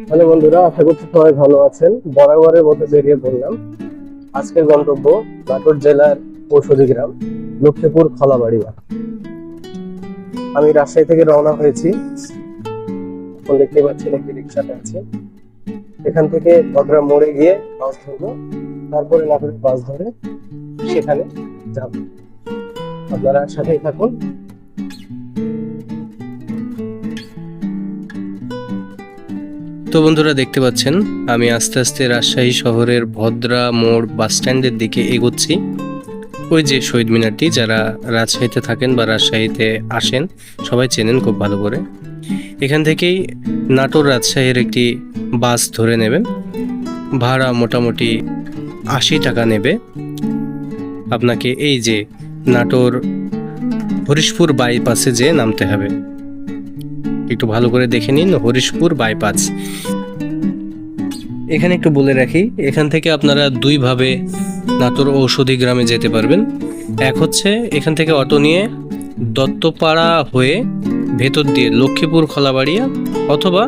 Hello বন্ধুরা, আশা করছি সবাই ভালো আছেন। বরাবরের মতো বেরিয়ে পড়লাম। আজকের গন্তব্য নাটোর জেলার ঔষধি গ্রাম লক্ষ্মীপুর খলাবাড়িয়া। আমি রাজশাহী থেকে রওনা হয়েছি। এখন দেখতে পাচ্ছেন একটি রিক্সাতে আছি। এখান থেকে ভদ্রা মোড়ে গিয়ে বাস ধরবো, তারপরে নাটোরের বাস ধরে সেখানে যাব। আপনারা সাথেই থাকুন। তো বন্ধুরা, দেখতে পাচ্ছেন আমি আস্তে আস্তে রাজশাহী শহরের ভদ্রা মোড় বাস স্ট্যান্ডের দিকে এগোচ্ছি। ওই যে শহীদ মিনারটি, যারা রাজশাহীতে থাকেন বা রাজশাহীতে আসেন সবাই চেনেন খুব ভালো করে। এখান থেকেই নাটোর রাজশাহীর একটি বাস ধরে নেবেন। ভাড়া মোটামুটি 80 টাকা নেবে। আপনাকে এই যে নাটোর হরিশপুর বাইপাসে যেয়ে নামতে হবে। একটু ভালো করে দেখে নিন, হরিশপুর বাইপাস। এখানে একটু বলে রাখি, এখান থেকে আপনারা দুইভাবে নাটোর ঔষধি গ্রামে যেতে পারবেন। এক হচ্ছে এখান থেকে অটো নিয়ে দত্তপাড়া হয়ে ভেতর দিয়ে লক্ষ্মীপুর খলাবাড়িয়া, অথবা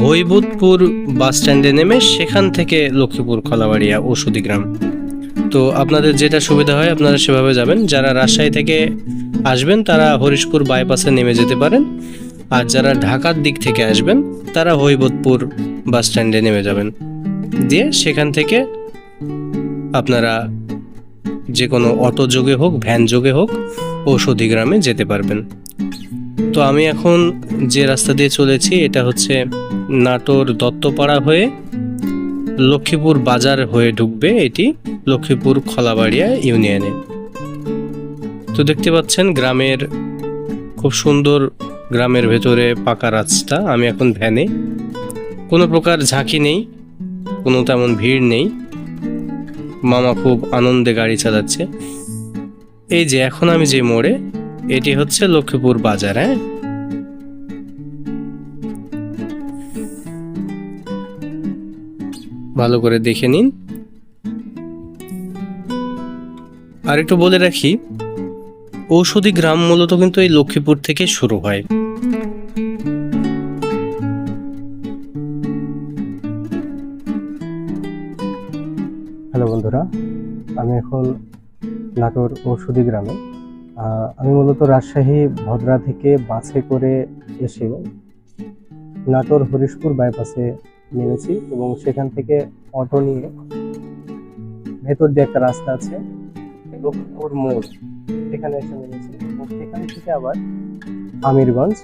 হৈবুদপুর বাস স্ট্যান্ডে নেমে সেখান থেকে লক্ষ্মীপুর খলাবাড়িয়া ঔষধি গ্রাম। তো আপনাদের যেটা সুবিধা হয় আপনারা সেভাবে যাবেন। যারা রাজশাহী থেকে আসবেন তারা হরিশপুর বাইপাসে নেমে যেতে পারেন, আর যারা ঢাকার দিক থেকে আসবেন তারা হৈবতপুর বাস স্ট্যান্ডে নেমে যাবেন, দিয়ে সেখান থেকে আপনারা যে কোনো অটো যোগে হোক ভ্যান যোগে হোক ঔষধি গ্রামে যেতে পারবেন। তো আমি এখন যে রাস্তা দিয়ে চলেছি এটা হচ্ছে নাটোর দত্তপাড়া হয়ে লক্ষ্মীপুর বাজার হয়ে ঢুকবে এটি লক্ষ্মীপুর খলাবাড়িয়া ইউনিয়নে। তো দেখতে পাচ্ছেন গ্রামের খুব সুন্দর, গ্রামের ভেতরে পাকা রাস্তা। আমি এখন ভ্যানে, কোনো প্রকার ঝাঁকি নেই, কোনো তেমন ভিড় নেই। মামা খুব আনন্দে গাড়ি চালাচ্ছে। এই যে এখন আমি যে মোড়ে, এটি হচ্ছে লক্ষ্মীপুর বাজার। হ্যাঁ, ভালো করে দেখে নিন। আর একটু বলে রাখি, ঔষধি গ্রাম মূলত কিন্তু এই লক্ষ্মীপুর থেকে শুরু হয়। হ্যালো বন্ধুরা, আমি এখন নাটোর ঔষধি গ্রামে। আমি মূলত রাজশাহী ভদ্রা থেকে বাসে করে এসে নাটোর হরিশপুর বাইপাসে নেমেছি এবং সেখান থেকে অটো নিয়ে ভেতর দিয়ে একটা রাস্তা আছে লক্ষ্মীপুর মোড়, সেখানে এসে নেমেছি এবং সেখান থেকে আবার আমিরগঞ্জ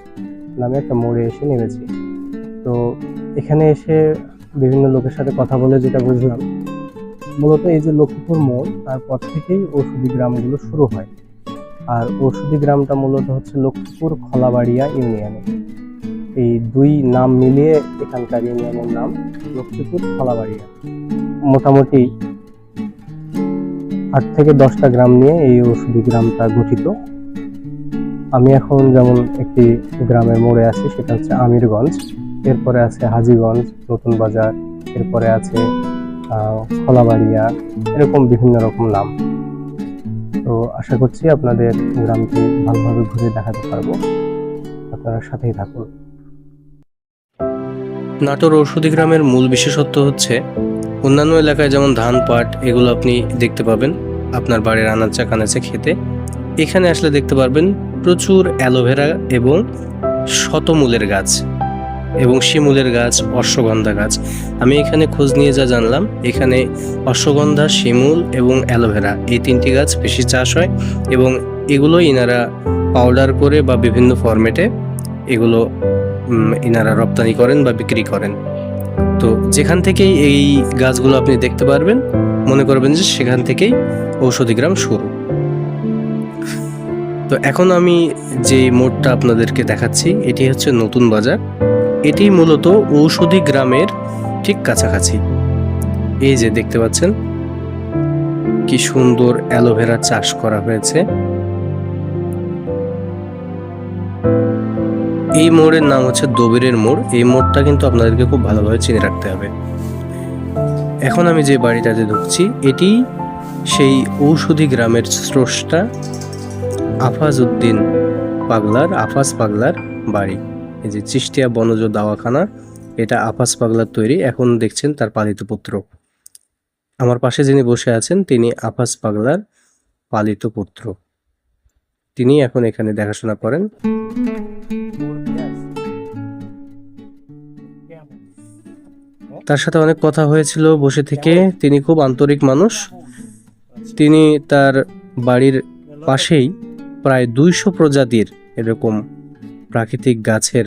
নামে একটা মোড়ে এসে নেমেছি। তো এখানে এসে বিভিন্ন লোকের সাথে কথা বলে যেটা বুঝলাম, মূলত এই যে লক্ষ্মীপুর মোড়, তারপর থেকেই ঔষধি গ্রামগুলো শুরু হয়। আর ঔষধি গ্রামটা মূলত হচ্ছে লক্ষ্মীপুর খলাবাড়িয়া ইউনিয়নে। এই দুই নাম মিলিয়ে এখানকার ইউনিয়নের নাম লক্ষ্মীপুর খলাবাড়িয়া। মোটামুটি 8 থেকে 10টা গ্রাম নিয়ে এই ঔষধি গ্রামটা গঠিত। আমি এখন যেমন একটি গ্রামের মোড়ে আছি, সেটা হচ্ছে আমিরগঞ্জ। এরপরে আছে হাজীগঞ্জ, নতুন বাজার, এরপরে আছে খলাবাড়িয়া, এরকম বিভিন্ন রকম নাম। তো আশা করছি আপনাদের গ্রামটি ভালোভাবে ঘুরে দেখাতে পারবো। আপনারা সাথেই থাকুন। নাটোর ঔষধি গ্রামের মূল বিশেষত্ব হচ্ছে, অন্যান্য এলাকায় যেমন ধান পাট এগুলো আপনি দেখতে পাবেন আপনার বাড়ির আনাচে কানাচে খেতে, এখানে আসলে দেখতে পারবেন প্রচুর অ্যালোভেরা এবং শতমূলের গাছ এবং শিমুলের গাছ, অশ্বগন্ধা গাছ। আমি এখানে খোঁজ নিয়ে যা জানলাম, এখানে অশ্বগন্ধা, শিমুল এবং অ্যালোভেরা এই 3টি গাছ বেশি চাষ হয় এবং এগুলো ইনারা পাউডার করে বা বিভিন্ন ফরম্যাটে এগুলো ইনারা রপ্তানি করেন বা বিক্রি করেন। তো যেখান থেকেই এই গাছগুলো আপনি দেখতে পারবেন, মনে করবেন যে সেখান থেকেই ঔষধি গ্রাম শুরু। তো এখন আমি যে মোড়টা আপনাদেরকে দেখাচ্ছি এটি হচ্ছে নতুন বাজার। এটি মূলত ঔষধি গ্রামের ঠিক কাছাকাছি। এই যে দেখতে পাচ্ছেন কি সুন্দর অ্যালোভেরা চাষ করা হয়েছে। এই মোড়ের নাম হচ্ছে দবিরের মোড়। এই মোড়টা কিন্তু আপনাদেরকে খুব ভালোভাবে চিনে রাখতে হবে। এখন আমি যে বাড়িটাতে ঢুকছি এটি সেই ঔষধি গ্রামের স্রষ্টা আফাজ পাগলার বাড়ি। এই যে চিষ্টিয়া বনজ দাওয়াখানা এটা আফাস পাগলার তৈরি, এখন দেখছেন তার পালিত পুত্র। আমার পাশে যিনি বসে আছেন তিনি আফাস পাগলার পালিত পুত্র, তিনি এখন এখানে দেখাশোনা করেন। তার সাথে অনেক কথা হয়েছিল বসে থেকে, তিনি খুব আন্তরিক মানুষ। তিনি তার বাড়ির পাশেই প্রায় 200 প্রজাতির এরকম প্রাকৃতিক গাছের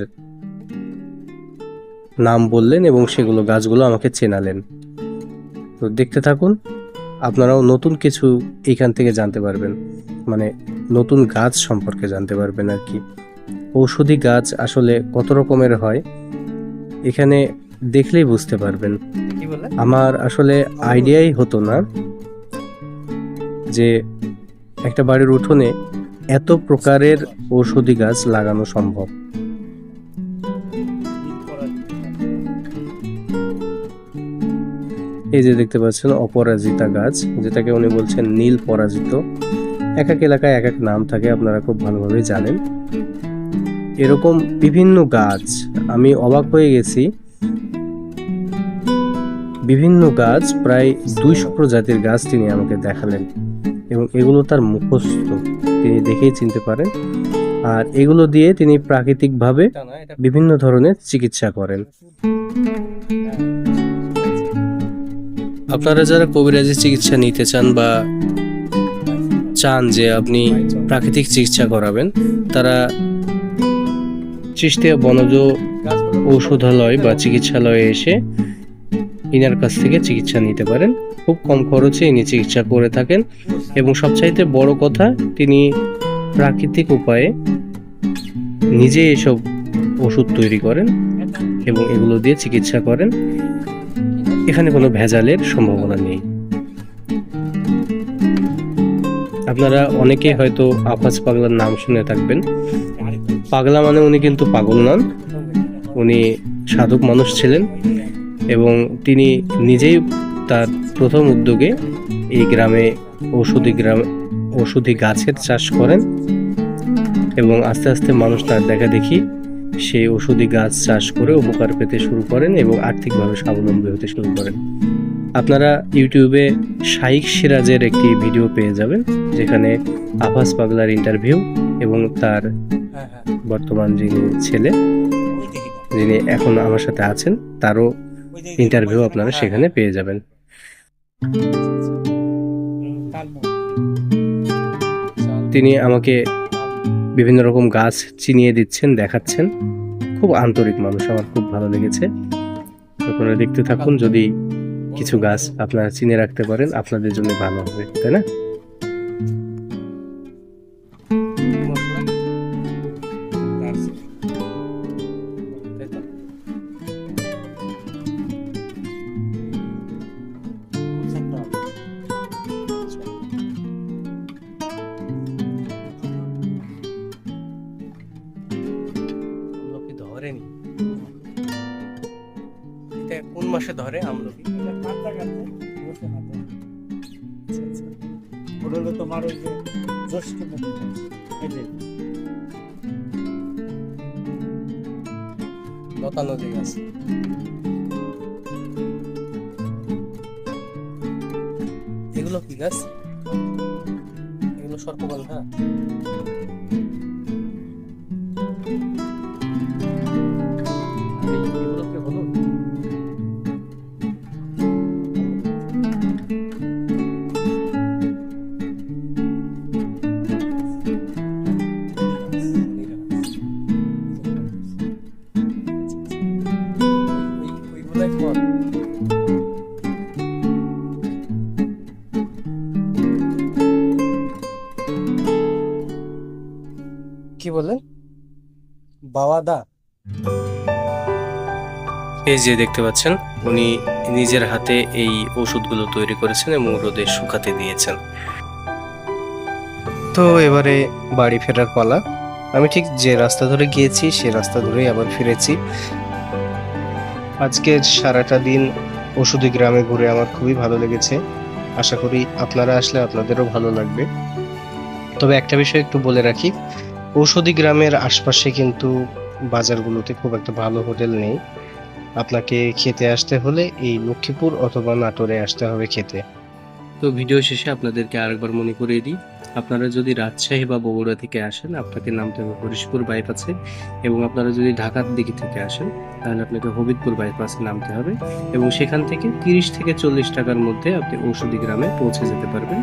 নাম বললেন এবং সেগুলো গাছগুলো আমাকে চেনালেন। তো দেখতে থাকুন, আপনারাও নতুন কিছু এখান থেকে জানতে পারবেন, মানে নতুন গাছ সম্পর্কে জানতে পারবেন আর কি। ঔষধি গাছ আসলে কত রকমের হয় এখানে দেখলেই বুঝতে পারবেন। আমার আসলে আইডিয়াই হতো না যে একটা বাড়ির উঠোনে এত প্রকারের ঔষধি গাছ লাগানো সম্ভব। এই যে দেখতে পাচ্ছেন অপরাজিতা গাছ, যেটাকে উনি বলছেন নীল পরাজিত। এক এক এলাকায় এক এক নাম থাকে, আপনারা খুব ভালোভাবে জানেন। এরকম বিভিন্ন গাছ, আমি অবাক হয়ে গেছি, বিভিন্ন গাছ প্রায় 200 প্রজাতির গাছ তিনি আমাকে দেখালেন এবং এগুলো তার মুখস্থ, তিনি দেখেই চিনতে পারেন। আর এগুলো দিয়ে তিনি প্রাকৃতিকভাবে বিভিন্ন ধরনের চিকিৎসা করেন। আপনারা যারা কবিরাজি চিকিৎসা নিতে চান বা চান যে আপনি প্রাকৃতিক চিকিৎসা করাবেন, তারা চিস্তিয়া বনজ ঔষধালয় বা চিকিৎসালয়ে এসে ইনার কাছ থেকে চিকিৎসা নিতে পারেন। খুব কম খরচে ইনি চিকিৎসা করে থাকেন এবং সবচাইতে বড় কথা, তিনি প্রাকৃতিক উপায়ে নিজে এসব ওষুধ তৈরি করেন এবং এগুলো দিয়ে চিকিৎসা করেন। এখানে কোনো ভেজালের সম্ভাবনা নেই। আপনারা অনেকে হয়তো আফাস পাগলার নাম শুনে থাকবেন। পাগলা মানে উনি কিন্তু পাগল নন, উনি সাধক মানুষ ছিলেন এবং তিনি নিজেই তার প্রথম উদ্যোগে এই গ্রামে ঔষধি গাছের চাষ করেন এবং আস্তে আস্তে মানুষ তার দেখা দেখি সেই ঔষধি গাছ চাষ করে উপকার পেতে শুরু করেন এবং আর্থিকভাবে স্বাবলম্বী হতে শুরু করেন। আপনারা ইউটিউবে শাইখ সিরাজের একটি ভিডিও পেয়ে যাবেন, যেখানে আফাস পাগলার ইন্টারভিউ এবং তার বর্তমান যিনি ছেলে, যিনি এখন আমার সাথে আছেন, তারও ইন্টারভিউ আপনারা সেখানে পেয়ে যাবেন। তিনি আমাকে বিভিন্ন রকম গাছ চিনিয়ে দিচ্ছেন, দেখাচ্ছেন। খুব আন্তরিক মানুষ, আমার খুব ভালো লেগেছে। আপনারা দেখতে থাকুন, যদি কিছু গাছ আপনারা চিনে রাখতে পারেন আপনাদের জন্য ভালো হবে, তাই না? ধরেনি, এটা কোন মাসে ধরে আমলকি? তোমার ওই যে জ্যৈষ্ঠ লতা নদী গাছ। এগুলো কি গাছ? এগুলো সর্পগন্ধা। এগুলোকে হলো কি বললেন? বাওয়াদা। এই যে দেখতে পাচ্ছেন, উনি নিজের হাতে এই ওষুধগুলো তৈরি করেছেন এবং রোদে শুকাতে দিয়েছেন। তো এবারে বাড়ি ফেরার পালা। আমি ঠিক যে রাস্তা ধরে গিয়েছি সে রাস্তা ধরেই আবার ফিরেছি। আজকের সারাটা দিন ঔষধি গ্রামে ঘুরে আমার খুবই ভালো লেগেছে। আশা করি আপনারা আসলে আপনাদেরও ভালো লাগবে। তবে একটা বিষয় একটু বলে রাখি, ঔষধি গ্রামের আশপাশে কিন্তু বাজারগুলোতে খুব একটা ভালো হোটেল নেই। আপনাকে খেতে আসতে হলে এই লক্ষ্মীপুর অথবা নাটোরে আসতে হবে খেতে। তো ভিডিও শেষে আপনাদেরকে আরেকবার মনে করিয়ে দিই, আপনারা যদি রাজশাহী বা বগুড়া থেকে আসেন আপনাকে নামতে হবে হরিশপুর বাইপাসে, এবং আপনারা যদি ঢাকার দিকে থেকে আসেন তাহলে আপনাকে হবিবপুর বাইপাসে নামতে হবে, এবং সেখান থেকে 30 থেকে 40 টাকার মধ্যে আপনি ঔষধি গ্রামে পৌঁছে যেতে পারবেন।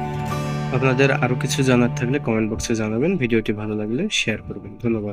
আপনাদের আরো কিছু জানার থাকলে কমেন্ট বক্সে জানাবেন। ভিডিওটি ভালো লাগলে শেয়ার করবেন। ধন্যবাদ।